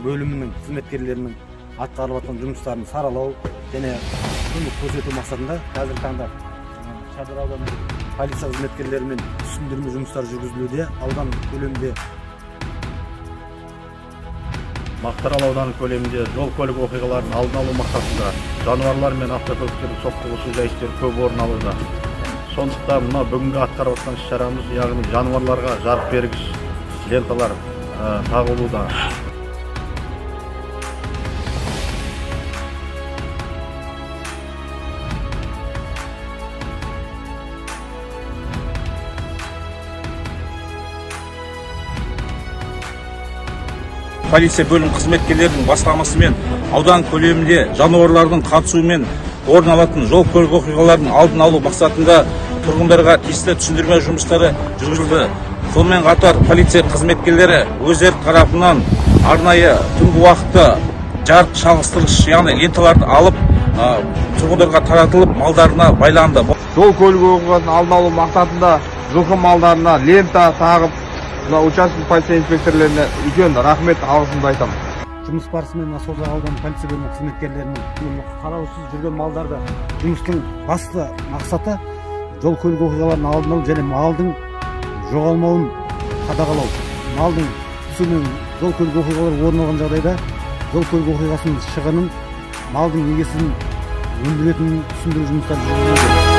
бөлімінің қызметкерлерінің атқарылып жатқан жұмыстарын саралау және көмек көрсету мақсатында қазіргі таңда Шардара ауданы полиция қызметкерлерімен түсіндірме жұмыстары жүргізілуде. Аудан көлемінде Мақтаарал ауданы көлемінде жол көлік оқиғаларын алдын алу мақсатында жануарлар мен автокөліктердің соқтығысу жайттары көп орын алуда. Сондықтан мына бүгінгі атқарып жатқан іс-шарамыз, яғни жануарларға жарық бергіш ленталар тағылуда. Полиция бөлім қызметкерлерінің бастамасымен аудан көлемінде жануарлардың қатысуымен орын алатын жол көлік оқиғаларын алдын алу мақсатында тұрғындарға тиісті түсіндірме жұмыстары жүргізілді. Сонымен қатар полиция қызметкерлері өздері тарапынан арнайы түнгі уақытта жарық шағылыстырғыш, яғни ленталарды алып, тұрғындарға таратылып, малдарына байланды. Жол көлік оқиғасын алдын алу мақсатында жылқы малдарына лента тағып, участок полиция инспекторларына үлкен рахмет алғысымды айтамын. жұмыс барысымен Созақ ауданы полиция бөлімі қызметкерлерінің қараусыз жүрген малдарды жұмыстың басты мақсаты жол көлік оқиғаларын алдын алу және малдың жоғалмауын қадағалау. Малдың түсумен жол көлік оқиғалары орын алған жағдайда жол көлік оқиғасының шығынын малдың егесін өндіретін түсіндіру жұмыстары жүргізілуде.